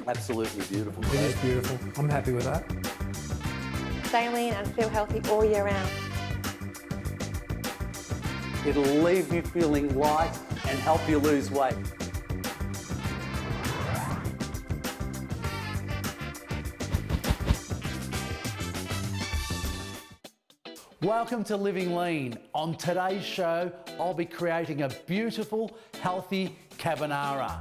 Absolutely beautiful. It is beautiful. I'm happy with that. Stay lean and feel healthy all year round. It'll leave you feeling light and help you lose weight. Welcome to Living Lean. On today's show, I'll be creating a beautiful, healthy carbonara.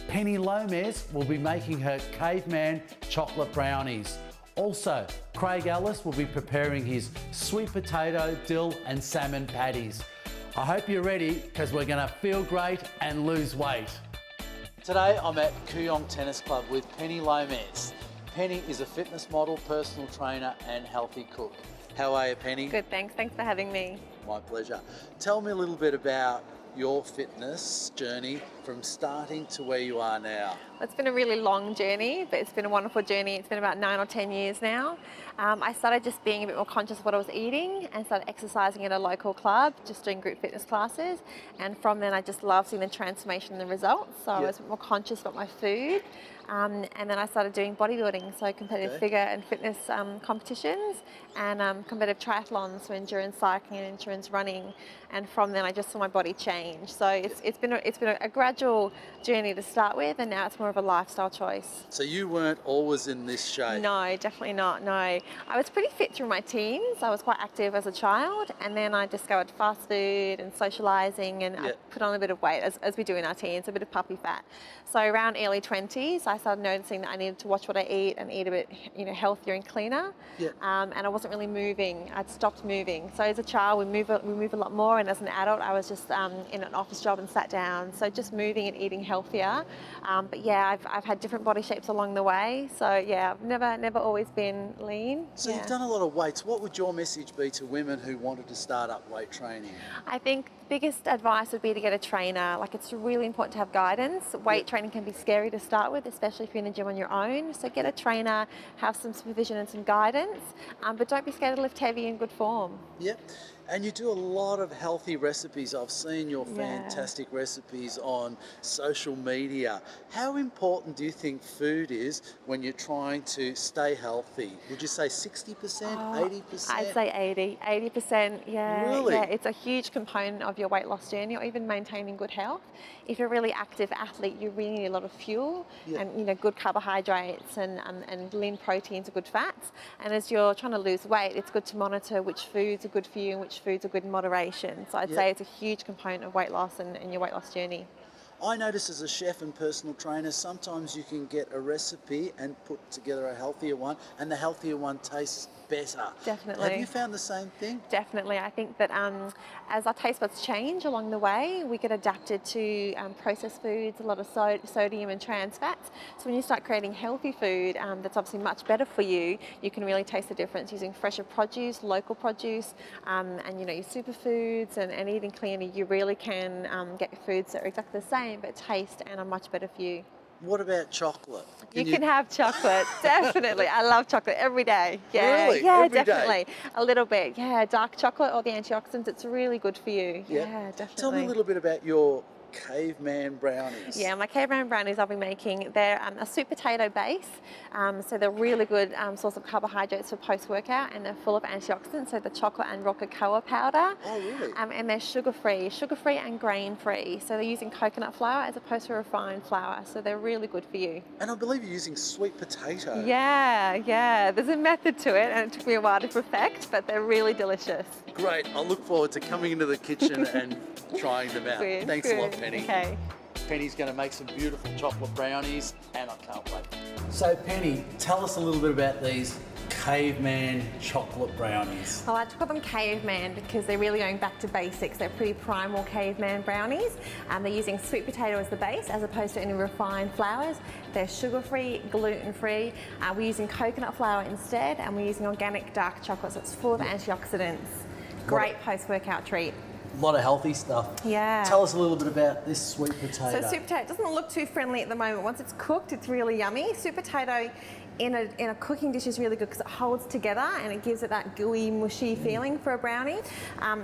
Penny Lomas will be making her Caveman Chocolate Brownies. Also, Craig Ellis will be preparing his sweet potato, dill and salmon patties. I hope you're ready because we're going to feel great and lose weight. Today I'm at Kooyong Tennis Club with Penny Lomas. Penny is a fitness model, personal trainer and healthy cook. How are you, Penny? Good, thanks. Thanks for having me. My pleasure. Tell me a little bit about your fitness journey from starting to where you are now. It's been a really long journey, but it's been a wonderful journey. It's been about 9 or 10 years now. I started just being a bit more conscious of what I was eating and started exercising at a local club, just doing group fitness classes. And from then I just loved seeing the transformation and the results. So I was a bit more conscious about my food. And then I started doing bodybuilding, so competitive figure and fitness competitions and competitive triathlons, so endurance cycling and endurance running. And from then I just saw my body change. So it's been a gradual journey to start with, and now it's more of a lifestyle choice. So you weren't always in this shape? No, definitely not, no. I was pretty fit through my teens. I was quite active as a child, and then I discovered fast food and socialising, and I put on a bit of weight, as we do in our teens, a bit of puppy fat. So around early 20s, I started noticing that I needed to watch what I eat and eat a bit, healthier and cleaner. And I wasn't really moving. I'd stopped moving. So as a child, we move a lot more, and as an adult, I was just in an office job and sat down. So just moving and eating healthier. But yeah, I've had different body shapes along the way. So yeah, I've never always been lean. So you've done a lot of weights. What would your message be to women who wanted to start up weight training? I think biggest advice would be to get a trainer. Like, it's really important to have guidance. Weight training can be scary to start with, especially if you're in the gym on your own. So get a trainer, have some supervision and some guidance, but don't be scared to lift heavy in good form. Yep. And you do a lot of healthy recipes. I've seen your fantastic recipes on social media. How important do you think food is when you're trying to stay healthy? Would you say 60%, 80%? I'd say 80%, yeah. Really? Yeah, it's a huge component of your weight loss journey, or even maintaining good health. If you're a really active athlete, you really need a lot of fuel and good carbohydrates and lean proteins or good fats. And as you're trying to lose weight, it's good to monitor which foods are good for you and which foods are good in moderation. So I'd say it's a huge component of weight loss and your weight loss journey. I notice as a chef and personal trainer, sometimes you can get a recipe and put together a healthier one, and the healthier one tastes better. Definitely. Have you found the same thing? Definitely. I think that as our taste buds change along the way, we get adapted to processed foods, a lot of sodium and trans fats. So when you start creating healthy food that's obviously much better for you, you can really taste the difference using fresher produce, local produce, and your superfoods and eating cleanly. You really can get foods that are exactly the same but taste and are much better for you. What about chocolate? You can have chocolate, definitely. I love chocolate every day. Yeah, Really? yeah, Every definitely. day? A little bit. Yeah, dark chocolate or the antioxidants. It's really good for you. Yeah. Yeah, definitely. Tell me a little bit about your Caveman Brownies. Yeah, my Caveman Brownies I'll be making, they're a sweet potato base, so they're really good source of carbohydrates for post-workout, and they're full of antioxidants, so the chocolate and raw cocoa powder. Oh, really? And they're sugar-free and grain-free, so they're using coconut flour as opposed to refined flour, so they're really good for you. And I believe you're using sweet potato. Yeah, there's a method to it, and it took me a while to perfect, but they're really delicious. Great, I look forward to coming into the kitchen and trying them out. Good, Thanks a lot, Penny. Okay. Penny's going to make some beautiful chocolate brownies, and I can't wait. So, Penny, tell us a little bit about these Caveman Chocolate Brownies. I like to call them Caveman because they're really going back to basics. They're pretty primal Caveman brownies. They're using sweet potato as the base as opposed to any refined flours. They're sugar-free, gluten-free. We're using coconut flour instead, and we're using organic dark chocolate, so it's full of antioxidants. Great post-workout treat. A lot of healthy stuff. Yeah. Tell us a little bit about this sweet potato. So sweet potato doesn't look too friendly at the moment. Once it's cooked, it's really yummy. Sweet potato in a cooking dish is really good because it holds together and it gives it that gooey, mushy feeling for a brownie.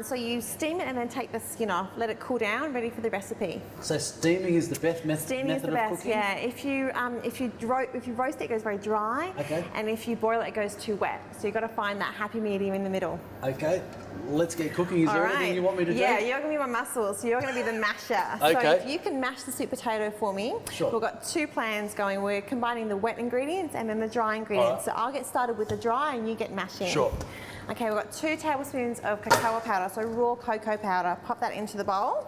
So you steam it and then take the skin off, let it cool down, ready for the recipe. So steaming is the best method Steaming is the best, cooking? yeah. If you roast it, it goes very dry. Okay. And if you boil it, it goes too wet. So you've got to find that happy medium in the middle. Okay, let's get cooking. Is there anything you want me to do? Yeah, you're going to be my muscles, so you're going to be the masher. Okay. So if you can mash the sweet potato for me, sure. We've got two plans going. We're combining the wet ingredients and then the dry ingredients. So I'll get started with the dry and you get mashing. Sure. Okay, we've got 2 tablespoons of cacao powder, so raw cocoa powder. Pop that into the bowl.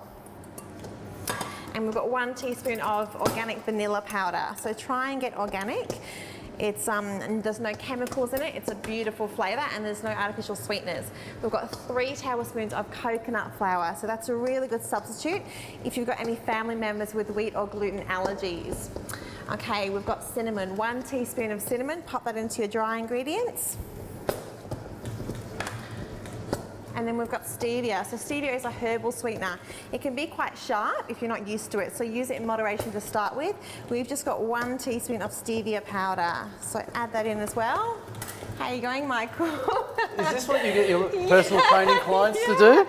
And we've got 1 teaspoon of organic vanilla powder. So try and get organic. It's and there's no chemicals in it. It's a beautiful flavour and there's no artificial sweeteners. We've got 3 tablespoons of coconut flour. So that's a really good substitute if you've got any family members with wheat or gluten allergies. Okay, we've got cinnamon, 1 teaspoon of cinnamon. Pop that into your dry ingredients. And then we've got stevia. So stevia is a herbal sweetener. It can be quite sharp if you're not used to it, so use it in moderation to start with. We've just got 1 teaspoon of stevia powder. So add that in as well. How are you going, Michael? Is this what you get your personal training clients to do?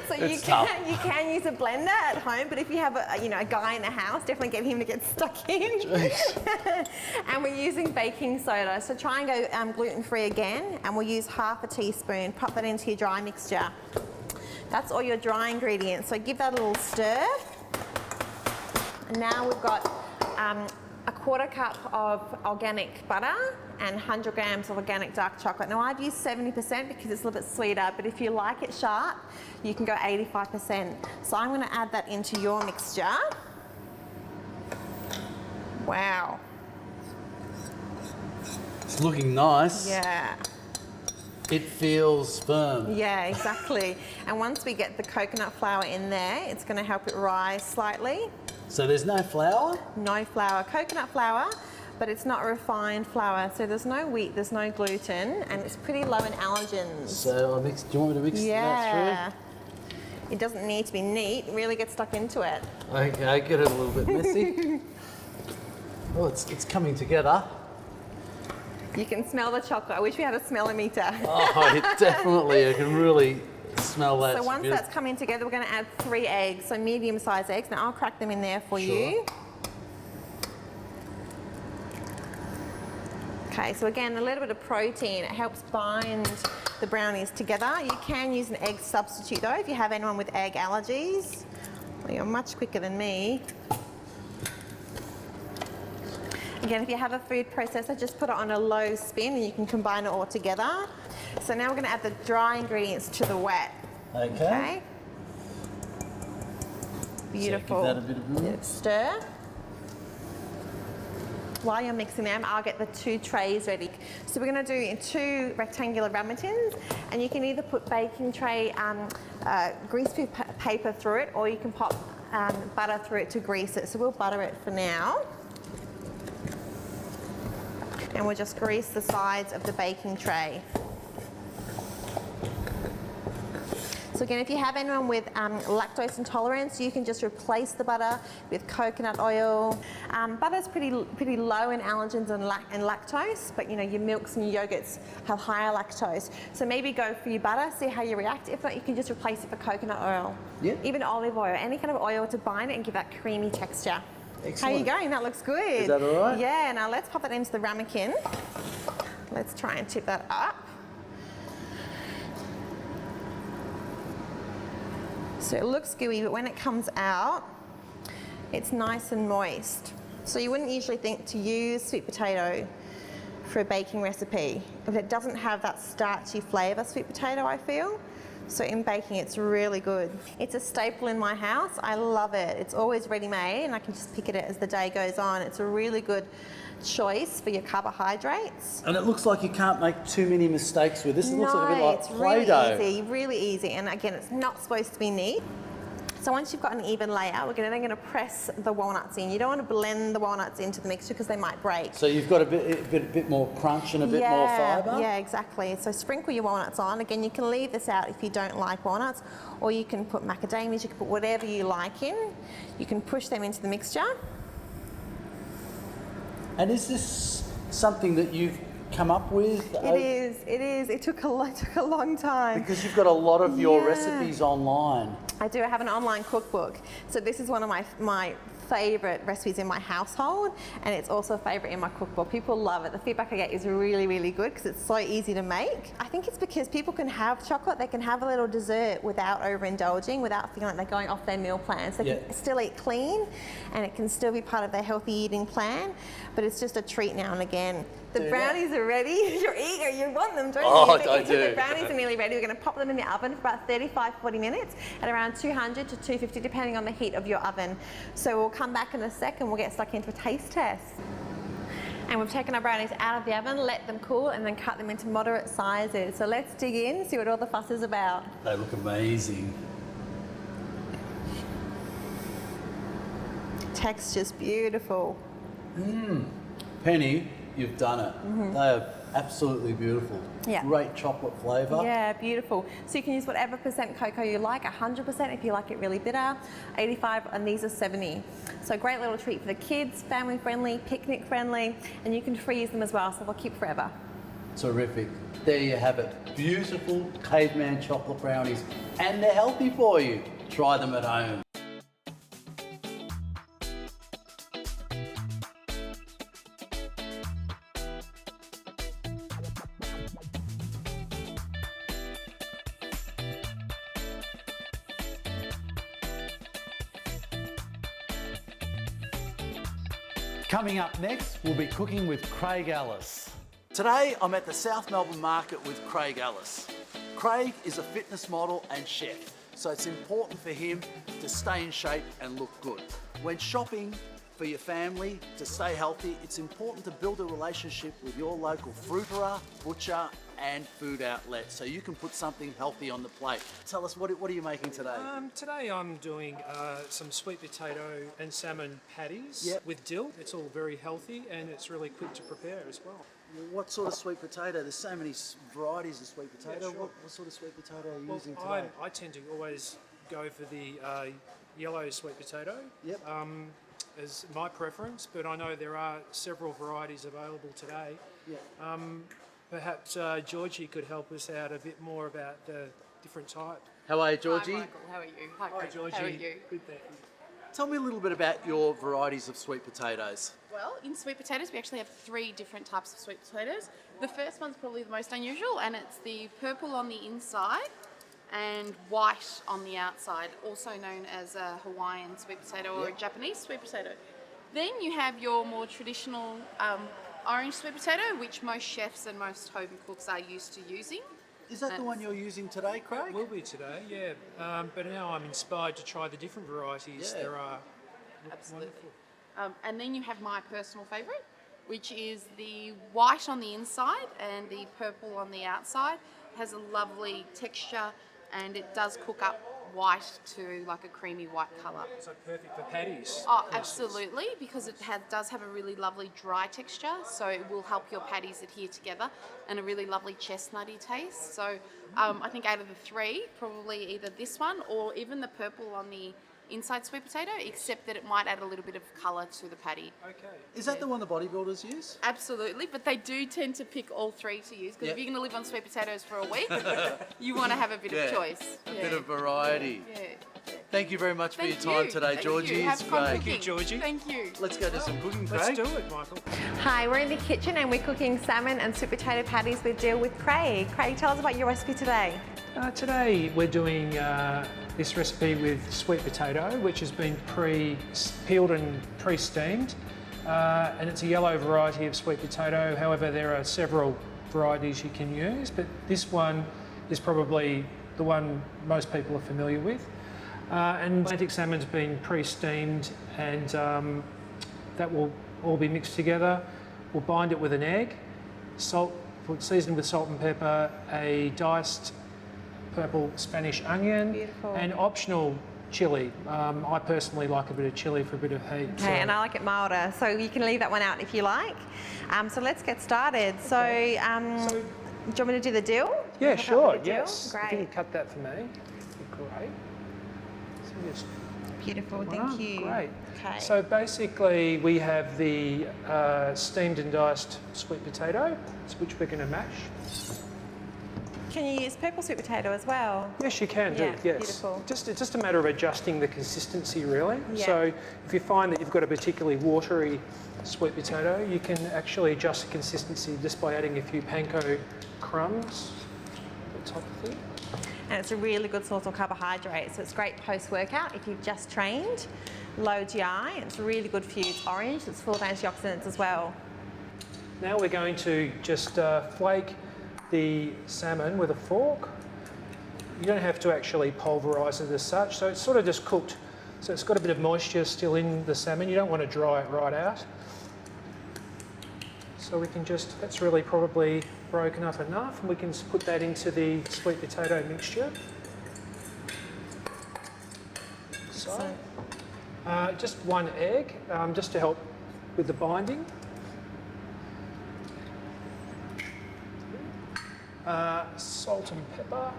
So you can use a blender at home, but if you have a guy in the house, definitely get him to get stuck in. And we're using baking soda, so try and go gluten-free again, and we'll use half a teaspoon. Pop that into your dry mixture. That's all your dry ingredients, so give that a little stir. And now we've got a 1/4 cup of organic butter and 100 grams of organic dark chocolate. Now I've used 70% because it's a little bit sweeter, but if you like it sharp, you can go 85%. So I'm going to add that into your mixture. Wow. It's looking nice. Yeah. It feels firm. Yeah, exactly. And once we get the coconut flour in there, it's going to help it rise slightly. So there's no flour? No flour. Coconut flour, but it's not refined flour. So there's no wheat, there's no gluten, and it's pretty low in allergens. So do you want me to mix that through? Yeah. It doesn't need to be neat. Really get stuck into it. Okay, get it a little bit messy. Oh, it's coming together. You can smell the chocolate. I wish we had a smellometer. Oh, definitely. I can really smell that. So once that's coming together, we're going to add 3 eggs, so medium-sized eggs. Now I'll crack them in there for you. Okay, so again, a little bit of protein. It helps bind the brownies together. You can use an egg substitute though if you have anyone with egg allergies. Well, you're much quicker than me. Again, if you have a food processor, just put it on a low spin and you can combine it all together. So now we're going to add the dry ingredients to the wet. Okay. Beautiful. So give that a bit of room. Stir. While you're mixing them, I'll get the 2 trays ready. So we're going to do 2 rectangular ramekins, and you can either put baking tray greaseproof paper through it, or you can pop butter through it to grease it. So we'll butter it for now. And we'll just grease the sides of the baking tray. So again, if you have anyone with lactose intolerance, you can just replace the butter with coconut oil. Butter's pretty low in allergens and lactose, but your milks and your yogurts have higher lactose. So maybe go for your butter, see how you react. If not, you can just replace it for coconut oil. Yeah. Even olive oil, any kind of oil to bind it and give that creamy texture. Excellent. How are you going? That looks good. Is that all right? Yeah, now let's pop that into the ramekin. Let's try and tip that up. So it looks gooey, but when it comes out, it's nice and moist. So you wouldn't usually think to use sweet potato for a baking recipe if it doesn't have that starchy flavour sweet potato, I feel. So in baking, it's really good. It's a staple in my house. I love it. It's always ready-made, and I can just pick it as the day goes on. It's a really good choice for your carbohydrates. And it looks like you can't make too many mistakes with this. It looks like a bit like it's Play-Doh. really easy, and again, it's not supposed to be neat. So once you've got an even layer, we're then going to press the walnuts in. You don't want to blend the walnuts into the mixture because they might break. So you've got a bit more crunch and a bit more fibre? Yeah, exactly. So sprinkle your walnuts on. Again, you can leave this out if you don't like walnuts, or you can put macadamias, you can put whatever you like in. You can push them into the mixture. And is this something that you've come up with? It is. It took a long time. Because you've got a lot of your recipes online. I do. I have an online cookbook. So this is one of my favourite recipes in my household, and it's also a favourite in my cookbook. People love it. The feedback I get is really, really good because it's so easy to make. I think it's because people can have chocolate, they can have a little dessert without overindulging, without feeling like they're going off their meal plans. They can still eat clean, and it can still be part of their healthy eating plan, but it's just a treat now and again. The brownies are ready. You're eager, you want them, don't you? I do. The brownies are nearly ready. We're going to pop them in the oven for about 35-40 minutes at around 200 to 250, depending on the heat of your oven. So we'll come back in a second, we'll get stuck into a taste test. And we've taken our brownies out of the oven, let them cool, and then cut them into moderate sizes. So let's dig in, see what all the fuss is about. They look amazing. Texture's beautiful. Penny, you've done it. They are absolutely beautiful. Yeah. Great chocolate flavour. Yeah, beautiful. So you can use whatever percent cocoa you like, 100% if you like it really bitter, 85, and these are 70. So great little treat for the kids, family friendly, picnic friendly, and you can freeze them as well, so they'll keep forever. Terrific. There you have it. Beautiful Caveman Chocolate Brownies. And they're healthy for you. Try them at home. Coming up next, we'll be cooking with Craig Ellis. Today, I'm at the South Melbourne Market with Craig Ellis. Craig is a fitness model and chef, so it's important for him to stay in shape and look good. When shopping for your family to stay healthy, it's important to build a relationship with your local fruiterer, butcher, and food outlet so you can put something healthy on the plate. Tell us, what are you making today? Today I'm doing some sweet potato and salmon patties with dill. It's all very healthy and it's really quick to prepare as well. What sort of sweet potato? There's so many varieties of sweet potato. Yeah, sure. What sort of sweet potato are you using today? I tend to always go for the yellow sweet potato as my preference, but I know there are several varieties available today. Yeah. Perhaps Georgie could help us out a bit more about the different type. How are you, Georgie? Hi, Michael. How are you? Hi, Georgie. How are you? Good, thank you. Tell me a little bit about your varieties of sweet potatoes. Well, in sweet potatoes, we actually have 3 different types of sweet potatoes. The first one's probably the most unusual, and it's the purple on the inside and white on the outside, also known as a Hawaiian sweet potato or a Japanese sweet potato. Then you have your more traditional orange sweet potato, which most chefs and most home cooks are used to using. Is that the one you're using today, Craig? It will be today, yeah. But now I'm inspired to try the different varieties there are. Absolutely. Wonderful. And then you have my personal favourite, which is the white on the inside and the purple on the outside. It has a lovely texture and it does cook up white to like a creamy white colour. So perfect for patties. Oh, absolutely, because it does have a really lovely dry texture, so it will help your patties adhere together, and a really lovely chestnutty taste. So I think out of the 3, probably either this one or even the purple on the inside sweet potato, except that it might add a little bit of colour to the patty. Okay. Is that the one the bodybuilders use? Absolutely, but they do tend to pick all 3 to use, because if you're going to live on sweet potatoes for a week, you want to have a bit of choice. A bit of variety. Yeah. Thank you very much for your time today, Georgie. Have It's fun great. cooking. Thank you, Georgie. Thank you. Let's go to some cooking, Craig. Let's do it, Michael. Hi, we're in the kitchen and we're cooking salmon and sweet potato patties with dill with Craig. Craig, tell us about your recipe today. Today we're doing this recipe with sweet potato, which has been peeled and pre-steamed, and it's a yellow variety of sweet potato. However, there are several varieties you can use, but this one is probably the one most people are familiar with. And Atlantic salmon's been pre-steamed, and that will all be mixed together. We'll bind it with an egg, seasoned with salt and pepper, a diced purple Spanish onion, and optional chili. I personally like a bit of chili for a bit of heat. Okay, and I like it milder, so you can leave that one out if you like. So let's get started. Okay. So, do you want me to do the dill? Yeah, Hook up sure, with the dill? yes. If you Great. can cut that for me, that'd be great. So just Beautiful, put one thank up. you. Great. Okay. So basically we have the steamed and diced sweet potato, which we're going to mash. Can you use purple sweet potato as well? Yes, you can do, Yeah, yes. beautiful. It's just a matter of adjusting the consistency, really. Yeah. So if you find that you've got a particularly watery sweet potato, you can actually adjust the consistency just by adding a few panko crumbs on top of it. And it's a really good source of carbohydrate, so it's great post-workout if you've just trained. Low GI, it's really good for you. It's orange, it's full of antioxidants as well. Now we're going to just flake the salmon with a fork. You don't have to actually pulverise it as such, so it's sort of just cooked. So it's got a bit of moisture still in the salmon. You don't want to dry it right out. So we can just, that's really probably broken up enough, and we can put that into the sweet potato mixture. So, just one egg, just to help with the binding. Salt and pepper,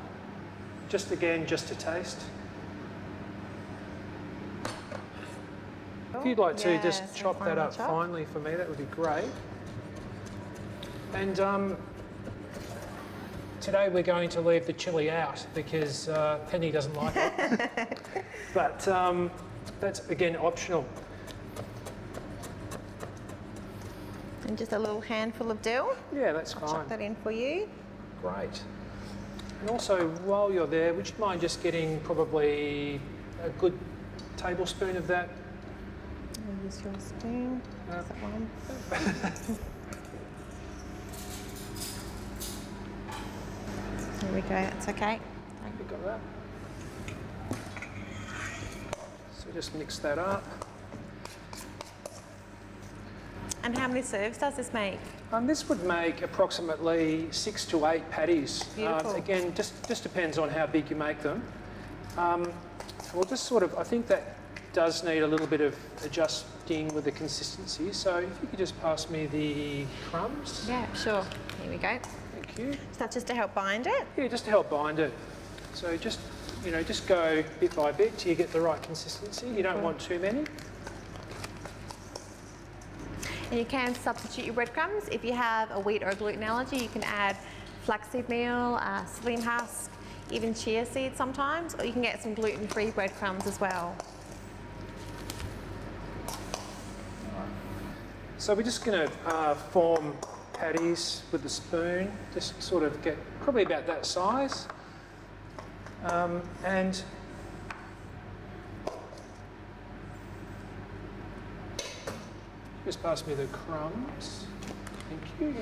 just to taste. If you'd like to Yeah, just so chop that finely up chopped. finely for me, that would be great. And today we're going to leave the chili out because Penny doesn't like it. But that's again optional. And just a little handful of dill. Yeah, that's I'll fine. chuck that in for you. Great. And also, while you're there, would you mind just getting probably a good tablespoon of that? I'll use your spoon. Is that one? Here we go, that's okay. You got that? So just mix that up. And how many serves does this make? This would make approximately 6 to 8 patties. Beautiful. Again, just depends on how big you make them. We'll just sort of, I think that does need a little bit of adjusting with the consistency. So if you could just pass me the crumbs. Yeah, sure. Here we go. Thank you. So that's just to help bind it? Yeah, just to help bind it. So just, just go bit by bit till you get the right consistency. You don't want too many. And you can substitute your breadcrumbs. If you have a wheat or a gluten allergy, you can add flaxseed meal, slim husk, even chia seeds sometimes, or you can get some gluten-free breadcrumbs as well. So we're just going to form patties with the spoon, just sort of get probably about that size. And just pass me the crumbs. Thank you.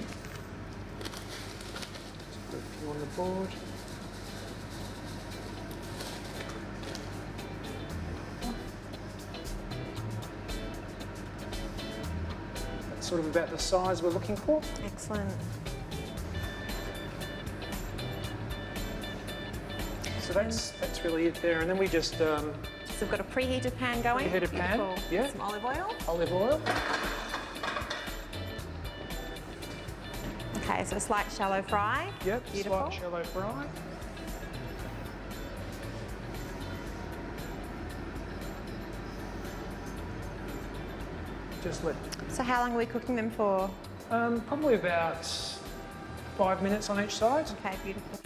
Just put a few on the board. That's sort of about the size we're looking for. Excellent. So that's really it there. And then we just So we've got a preheated pan going. Preheated pan, Beautiful. yeah. Some olive oil. olive oil. Okay, so a slight shallow fry. Yep, Beautiful. slight shallow fry. Just let, So how long are we cooking them for? probably about 5 minutes on each side. Okay, beautiful.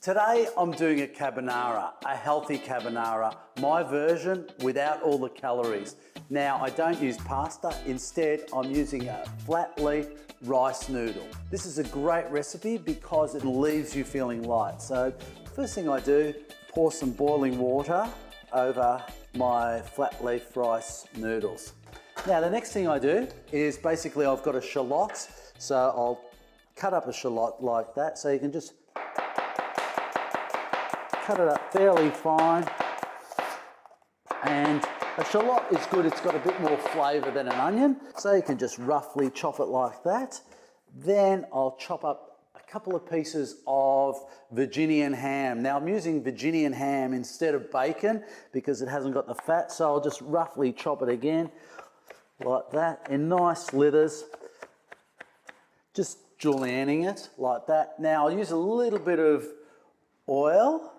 Today I'm doing a carbonara, a healthy carbonara, my version without all the calories. Now I don't use pasta, instead I'm using a flat leaf rice noodle. This is a great recipe because it leaves you feeling light. So first thing I do, pour some boiling water over my flat leaf rice noodles. Now the next thing I do is basically I've got a shallot, so I'll cut up a shallot like that, so you can just cut it up fairly fine. And a shallot is good, it's got a bit more flavour than an onion, so you can just roughly chop it like that. Then I'll chop up a couple of pieces of Virginian ham. Now I'm using Virginian ham instead of bacon because it hasn't got the fat, so I'll just roughly chop it again like that in nice slithers, just julienning it like that. Now I'll use a little bit of oil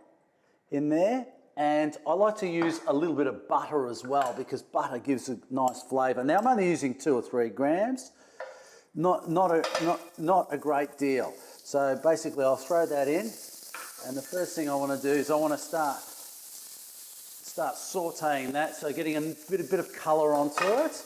in there, and I like to use a little bit of butter as well because butter gives a nice flavour. Now I'm only using 2 or 3 grams, not a great deal. So basically I'll throw that in, and the first thing I want to do is I want to start sautéing that, so getting a bit of colour onto it.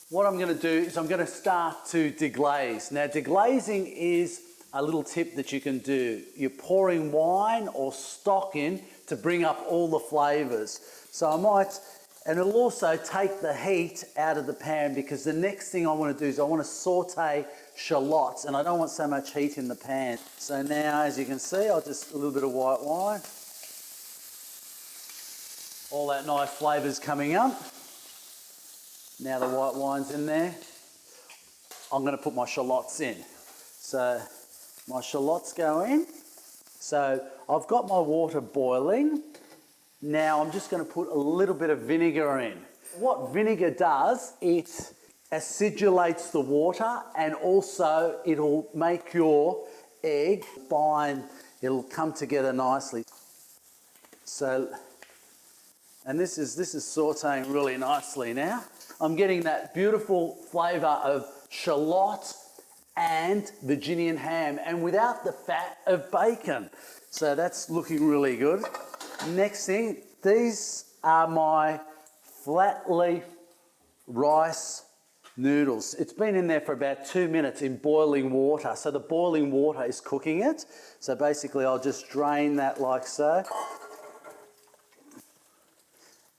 What I'm going to do is I'm going to start to deglaze. Now deglazing is a little tip that you can do. You're pouring wine or stock in to bring up all the flavours. So I might, and it'll also take the heat out of the pan, because the next thing I want to do is I want to saute shallots, and I don't want so much heat in the pan. So now, as you can see, I'll just a little bit of white wine. All that nice flavour's coming up. Now the white wine's in there, I'm going to put my shallots in. So my shallots go in. So I've got my water boiling. Now I'm just going to put a little bit of vinegar in. What vinegar does, it acidulates the water, and also it'll make your egg bind, it'll come together nicely. So, and this is sauteing really nicely now. I'm getting that beautiful flavour of shallot and Virginian ham, and without the fat of bacon. So that's looking really good. Next thing, these are my flat leaf rice noodles. It's been in there for about 2 minutes in boiling water. So the boiling water is cooking it. So basically I'll just drain that like so.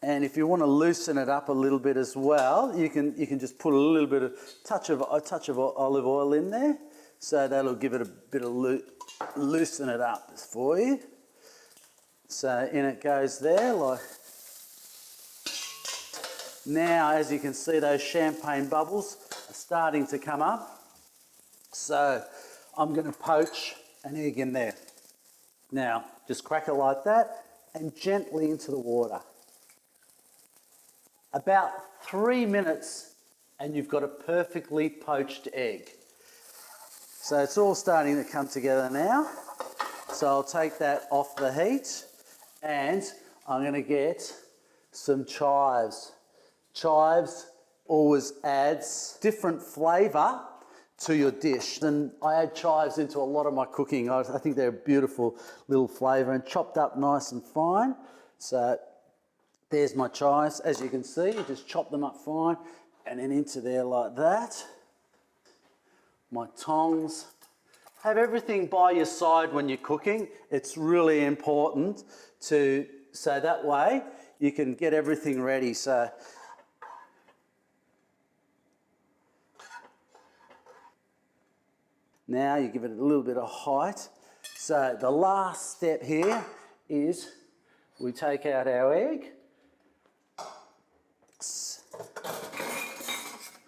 And if you want to loosen it up a little bit as well, you can just put a little bit of touch of olive oil in there, so that'll give it a bit of loosen it up for you. So in it goes there. Like now, as you can see, those champagne bubbles are starting to come up. So I'm going to poach an egg in there. Now just crack it like that and gently into the water. About 3 minutes and you've got a perfectly poached egg. So it's all starting to come together now. So I'll take that off the heat, and I'm going to get some chives. Chives always adds different flavour to your dish. And I add chives into a lot of my cooking. I think they're a beautiful little flavour and chopped up nice and fine. So there's my chives. As you can see, you just chop them up fine and then into there like that. My tongs. Have everything by your side when you're cooking. It's really important so that way you can get everything ready. So now you give it a little bit of height. So the last step here is we take out our egg.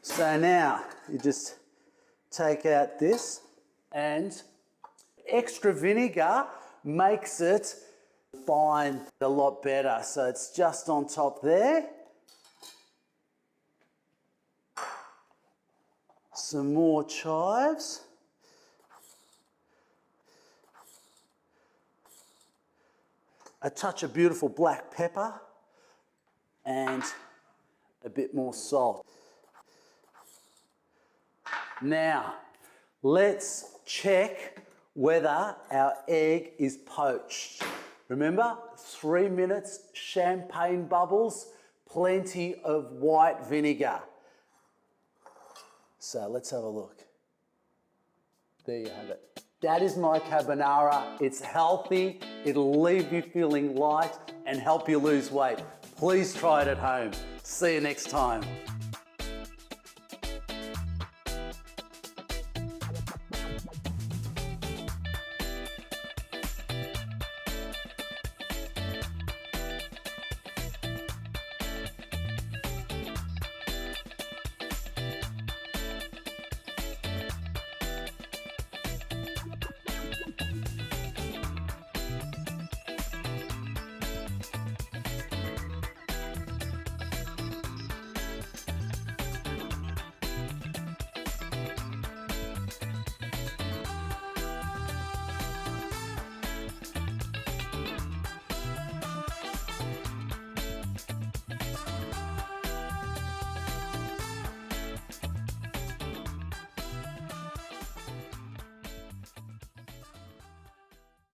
So now you just take out this, and extra vinegar makes it bind a lot better. So it's just on top there. Some more chives. A touch of beautiful black pepper and a bit more salt. Now, let's check whether our egg is poached. Remember, 3 minutes, champagne bubbles, plenty of white vinegar. So let's have a look. There you have it. That is my carbonara. It's healthy, it'll leave you feeling light and help you lose weight. Please try it at home. See you next time.